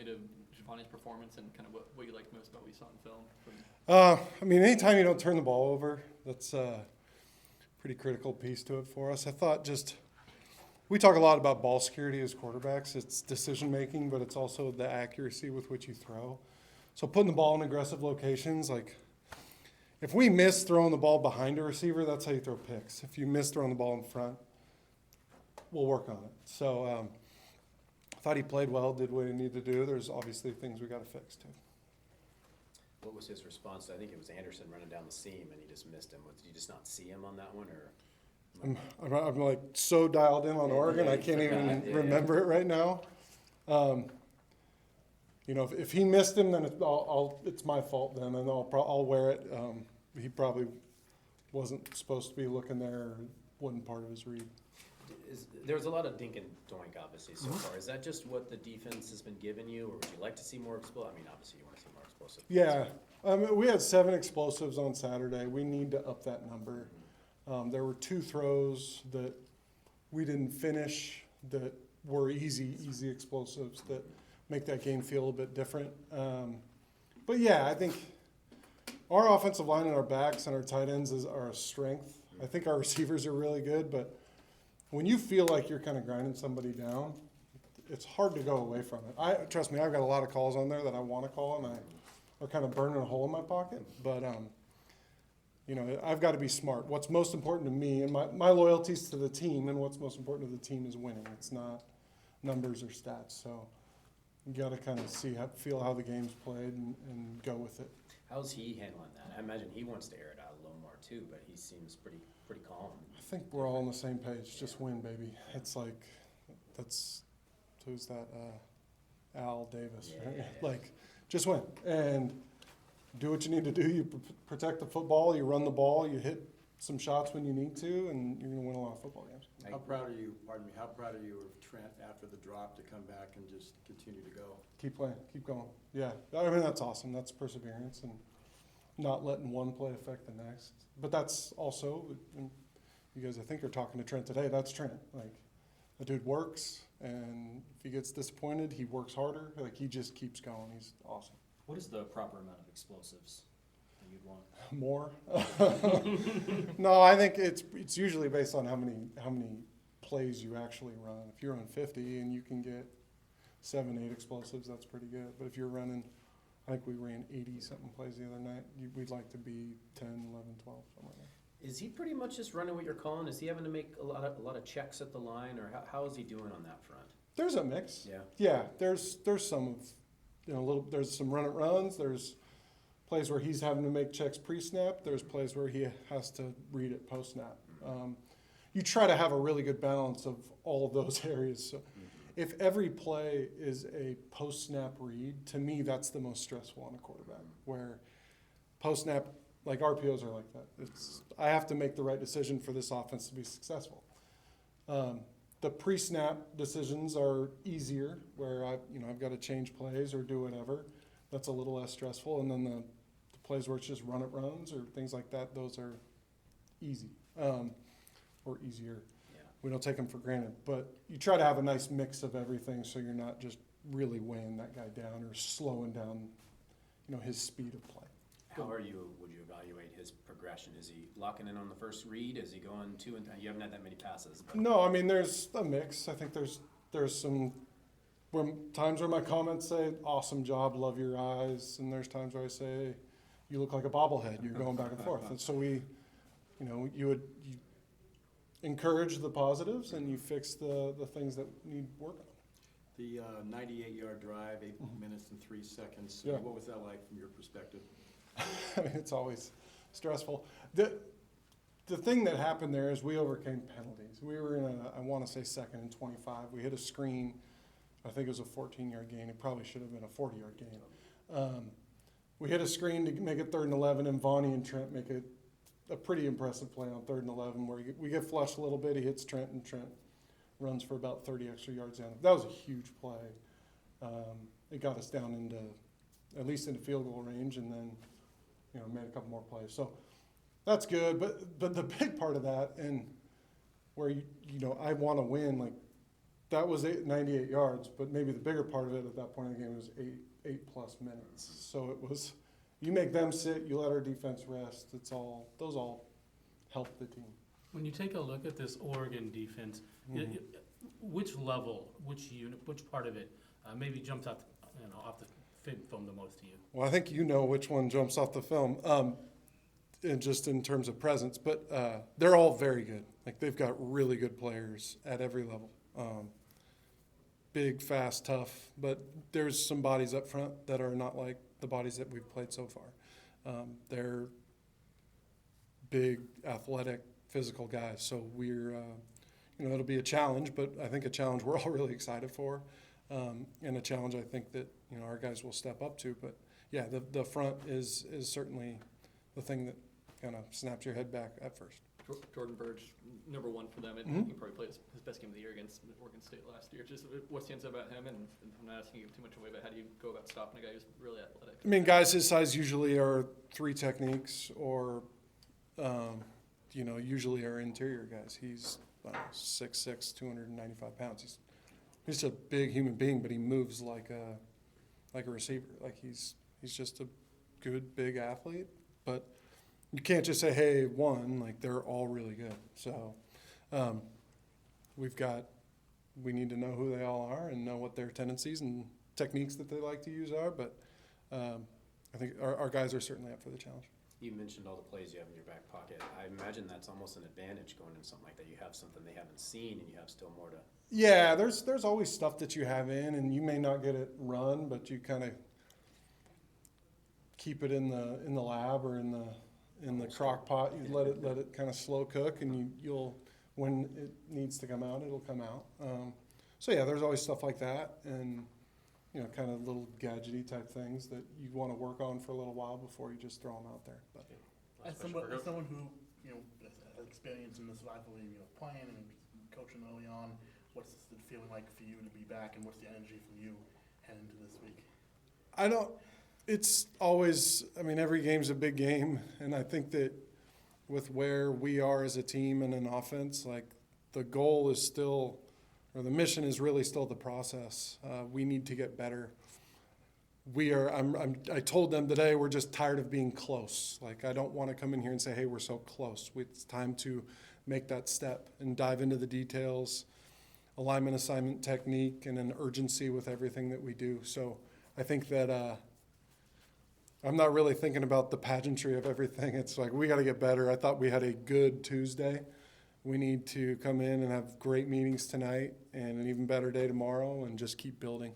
me to Giovanni's performance and kind of what you liked most about what you saw in film? I mean, anytime you don't turn the ball over, that's a pretty critical piece to it for us. I thought we talk a lot about ball security as quarterbacks. It's decision making, but it's also the accuracy with which you throw. So putting the ball in aggressive locations, like if we miss throwing the ball behind a receiver, that's how you throw picks. If you miss throwing the ball in front, we'll work on it. So I thought he played well, did what he needed to do. There's obviously things we got to fix too. What was his response? I think it was Anderson running down the seam and he just missed him. Did you just not see him on that one, or? I'm like so dialed in on Oregon, I can't even remember it right now. If he missed him, then it's my fault then, and I'll wear it. He probably wasn't supposed to be looking there, or wasn't part of his read. There was a lot of dink and doink, obviously, so far. Is that just what the defense has been giving you, or would you like to see more explosive? I mean, obviously you want to see more explosive. Yeah, we had 7 explosives on Saturday. We need to up that number. There were 2 throws that we didn't finish that were easy explosives that make that game feel a bit different. But yeah, I think our offensive line and our backs and our tight ends are a strength. I think our receivers are really good, but when you feel like you're kind of grinding somebody down, it's hard to go away from it. Trust me, I've got a lot of calls on there that I want to call, and are kind of burning a hole in my pocket. But I've got to be smart. What's most important to me and my loyalties to the team, and what's most important to the team is winning. It's not numbers or stats. So you got to kind of feel how the game's played and go with it. How's he handling that? I imagine he wants to air it out a little more too, but he seems pretty calm. I think we're all on the same page. Just win, baby. It's like who's that? Al Davis, right? Yeah. Like, just win and do what you need to do. You protect the football. You run the ball. You hit some shots when you need to, and you're going to win a lot of football games. How proud are you? Pardon me. How proud are you of Trent after the drop to come back and just continue to go? Keep playing. Keep going. Yeah, I mean that's awesome. That's perseverance and not letting one play affect the next. But that's also, you guys I think are talking to Trent today. That's Trent. Like, the dude works, and if he gets disappointed, he works harder. Like, he just keeps going. He's awesome. What is the proper amount of explosives that you'd want? More? No, I think it's usually based on how many plays you actually run. If you're on 50 and you can get 7, 8 explosives, that's pretty good. But if you're running, I think we ran 80-something plays the other night, we'd like to be 10, 11, 12, something like that. Is he pretty much just running what you're calling? Is he having to make a lot of checks at the line, or how is he doing on that front? There's a mix. Yeah. Yeah, there's some of, there's some run it runs. There's plays where he's having to make checks pre-snap. There's plays where he has to read it post-snap. You try to have a really good balance of all of those areas. So if every play is a post-snap read, to me that's the most stressful on a quarterback, where post-snap, like RPOs are like that. I have to make the right decision for this offense to be successful. The pre-snap decisions are easier, where I've got to change plays or do whatever. That's a little less stressful. And then the plays where it's just run it runs or things like that, those are easy or easier. Yeah. We don't take them for granted. But you try to have a nice mix of everything, so you're not just really weighing that guy down or slowing down, his speed of play. Would you evaluate his progression? Is he locking in on the first read? Is he going 2 and 3? You haven't had that many passes. But. No, I mean, there's a mix. I think there's some times where my comments say, awesome job, love your eyes. And there's times where I say, you look like a bobblehead. You're going back and forth. And so you encourage the positives and you fix the things that need work on. The 98-yard drive, 8 minutes and 3 seconds. Yeah. What was that like from your perspective? I mean, it's always stressful. The thing that happened there is we overcame penalties. We were in I want to say 2nd and 25. We hit a screen. I think it was a 14-yard gain. It probably should have been a 40-yard gain. We hit a screen to make it 3rd and 11, and Vonnie and Trent make a pretty impressive play on 3rd and 11 where we get flushed a little bit. He hits Trent, and Trent runs for about 30 extra yards down. That was a huge play. It got us down at least into field goal range, and then made a couple more plays. So that's good. But the big part of that, and where I want to win, like that was 98 yards, but maybe the bigger part of it at that point in the game was eight plus minutes. So it was, you make them sit, you let our defense rest. Those all help the team. When you take a look at this Oregon defense, which level, which unit, which part of it maybe jumps out, off the film the most to you? Well, I think you know which one jumps off the film, and just in terms of presence. But they're all very good. Like, they've got really good players at every level. Big, fast, tough. But there's some bodies up front that are not like the bodies that we've played so far. They're big, athletic, physical guys. So we're, it'll be a challenge, but I think a challenge we're all really excited for. And a challenge I think that, our guys will step up to. But, yeah, the front is certainly the thing that kind of snaps your head back at first. Jordan Burge, number one for them, and Mhm. he probably played his best game of the year against Oregon State last year. Just what stands out about him, and I'm not asking you too much away, but how do you go about stopping a guy who's really athletic? I mean, guys his size usually are 3 techniques or, usually are interior guys. He's 6'6", 295 pounds. He's just a big human being, but he moves like a receiver. Like he's just a good, big athlete. But you can't just say, hey, one. Like, they're all really good. So we need to know who they all are and know what their tendencies and techniques that they like to use are. But I think our guys are certainly up for the challenge. You mentioned all the plays you have in your back pocket. I imagine that's almost an advantage going into something like that. You have something they haven't seen, and you have still more to. Yeah, there's always stuff that you have in, and you may not get it run, but you kind of keep it in the lab or in the crock pot. You let it kind of slow cook, and you'll when it needs to come out, it'll come out. So yeah, there's always stuff like that, and kind of little gadgety type things that you want to work on for a little while before you just throw them out there. But As someone who has experience in this rivalry, playing and coaching early on, what's it feeling like for you to be back, and what's the energy from you heading into this week? It's always, every game's a big game, and I think that with where we are as a team and an offense, like, the goal is still, or the mission is really still the process. We need to get better. I told them today we're just tired of being close. Like, I don't want to come in here and say, hey, we're so close. It's time to make that step and dive into the details, alignment, assignment, technique, and an urgency with everything that we do. So I think that I'm not really thinking about the pageantry of everything. It's like, we got to get better. I thought we had a good Tuesday. We need to come in and have great meetings tonight and an even better day tomorrow and just keep building.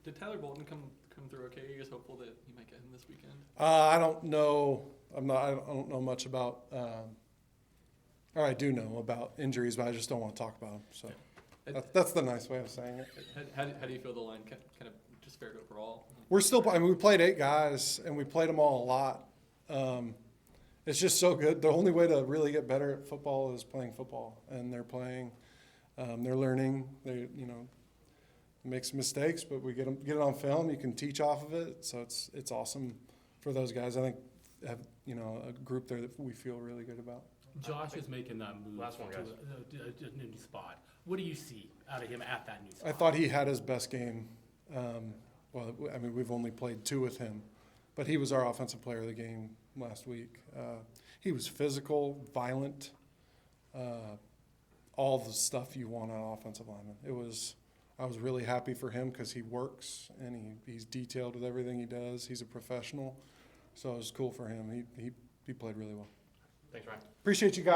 Did Tyler Bolton come through okay? Are you guys hopeful that he might get him this weekend? I don't know. I don't know much about, or I do know about injuries, but I just don't want to talk about them. So that's the nice way of saying it. How do you feel the line kind of just fared overall? We're still, we played 8 guys and we played them all a lot. It's just so good. The only way to really get better at football is playing football, and they're playing. They're learning. They, make some mistakes, but we get it on film. You can teach off of it, so it's awesome for those guys. I think have a group there that we feel really good about. Josh is making that move Last one, guys. to a new spot. What do you see out of him at that new spot? I thought he had his best game. We've only played 2 with him, but he was our offensive player of the game last week. He was physical, violent, all the stuff you want on an offensive lineman. I was really happy for him because he works and he's detailed with everything he does. He's a professional, so it was cool for him. He played really well. Thanks, Ryan. Appreciate you guys.